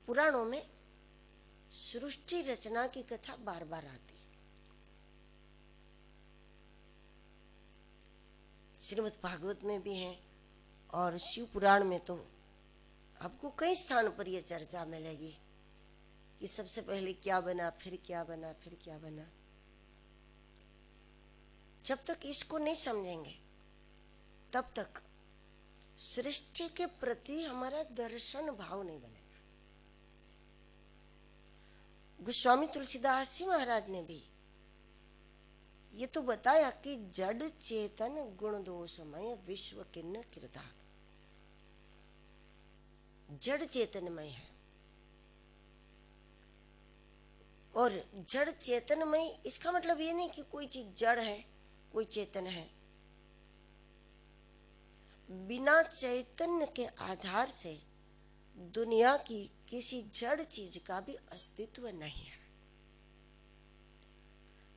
पुराणों में सृष्टि रचना की कथा बार बार आती है। श्रीमद् भागवत में भी है और शिव पुराण में तो आपको कई स्थान पर यह चर्चा मिलेगी कि सबसे पहले क्या बना, फिर क्या बना, फिर क्या बना। जब तक इसको नहीं समझेंगे तब तक सृष्टि के प्रति हमारा दर्शन भाव नहीं बनेगा। गोस्वामी तुलसीदास जी महाराज ने भी ये तो बताया कि जड़ चेतन गुण दोषमय विश्व किन्न कीर्ता। जड़ चेतनमय है और जड़ चेतनमय इसका मतलब ये नहीं कि कोई चीज जड़ है कोई चेतन है। बिना चैतन्य के आधार से दुनिया की किसी जड़ चीज का भी अस्तित्व नहीं है।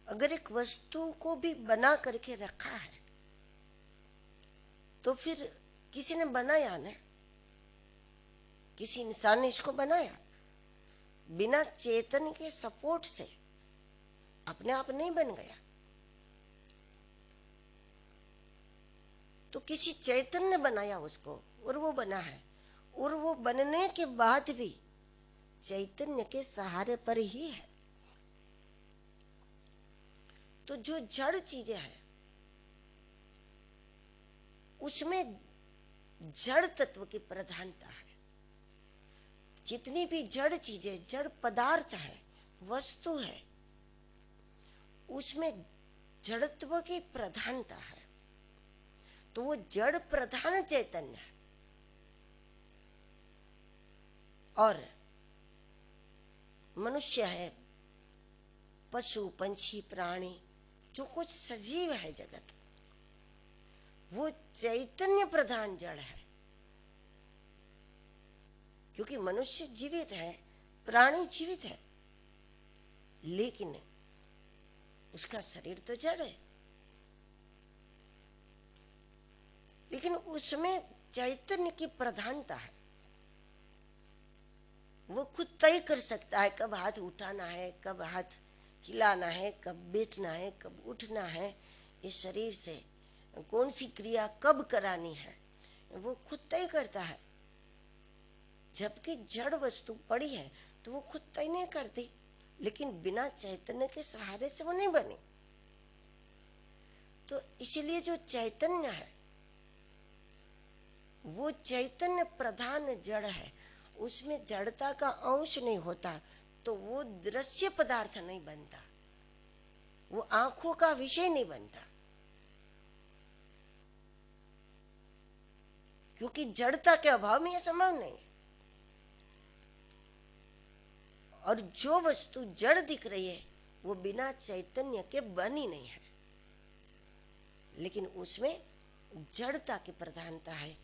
अगर एक वस्तु को भी बना करके रखा है तो फिर किसी ने बनाया ना, किसी इंसान ने इसको बनाया। बिना चेतन के सपोर्ट से अपने आप नहीं बन गया। तो किसी चैतन्य ने बनाया उसको और वो बना है, और वो बनने के बाद भी चैतन्य के सहारे पर ही है। तो जो जड़ चीजें हैं उसमें जड़ तत्व की प्रधानता है। जितनी भी जड़ चीजें, जड़ पदार्थ है, वस्तु है, उसमें जड़त्व की प्रधानता है। तो वो जड़ प्रधान चैतन्य है। और मनुष्य है, पशु पंछी प्राणी, जो कुछ सजीव है जगत, वो चैतन्य प्रधान जड़ है। क्योंकि मनुष्य जीवित है, प्राणी जीवित है, लेकिन उसका शरीर तो जड़ है। लेकिन उसमें चैतन्य की प्रधानता है। वो खुद तय कर सकता है कब हाथ उठाना है, कब हाथ हिलाना है, कब बैठना है, कब उठना है, इस शरीर से कौन सी क्रिया कब करानी है, वो खुद तय करता है। जबकि जड़ वस्तु पड़ी है तो वो खुद तय नहीं करती, लेकिन बिना चैतन्य के सहारे से वो नहीं बनी। तो इसलिए जो चैतन्य है वो चैतन्य प्रधान जड़ है। उसमें जड़ता का अंश नहीं होता तो वो दृश्य पदार्थ नहीं बनता, वो आंखों का विषय नहीं बनता। क्योंकि जड़ता के अभाव में यह संभव नहीं। और जो वस्तु जड़ दिख रही है वो बिना चैतन्य के बनी नहीं है, लेकिन उसमें जड़ता की प्रधानता है।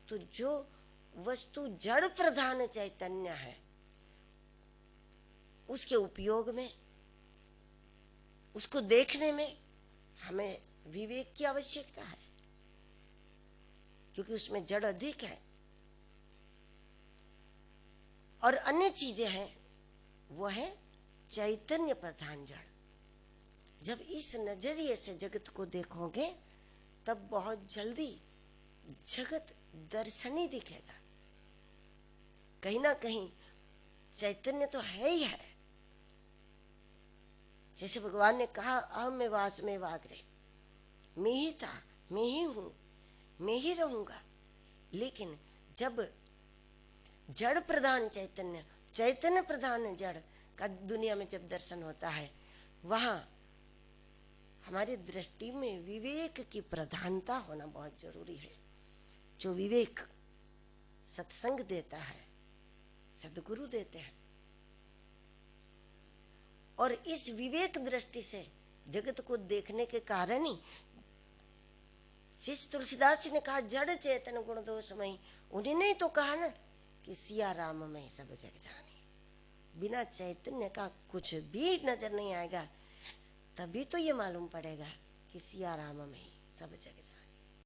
तो जो वस्तु जड़ प्रधान चैतन्य है उसके उपयोग में, उसको देखने में हमें विवेक की आवश्यकता है, क्योंकि उसमें जड़ अधिक है। और अन्य चीजें हैं वो है चैतन्य प्रधान जड़। जब इस नजरिए से जगत को देखोगे तब बहुत जल्दी जगत दर्शनी दिखेगा। कहीं ना कहीं चैतन्य तो है ही है। जैसे भगवान ने कहा अहम में वास में वाग्रे, मैं ही था, मैं ही हूं, मैं ही रहूंगा। लेकिन जब जड़ प्रधान चैतन्य, चैतन्य प्रधान जड़ का दुनिया में जब दर्शन होता है, वहां हमारी दृष्टि में विवेक की प्रधानता होना बहुत जरूरी है। जो विवेक सत्संग देता है, सद्गुरु देते हैं। और इस विवेक दृष्टि से जगत को देखने के कारण ही जिस तुलसीदास जी ने कहा जड़ चेतन गुण दोषमय, उन्हीं ने तो कहा ना कि सिया राम में सब जग जाने। बिना चैतन्य का कुछ भी नजर नहीं आएगा, तभी तो ये मालूम पड़ेगा कि सिया राम में सब जग जाने।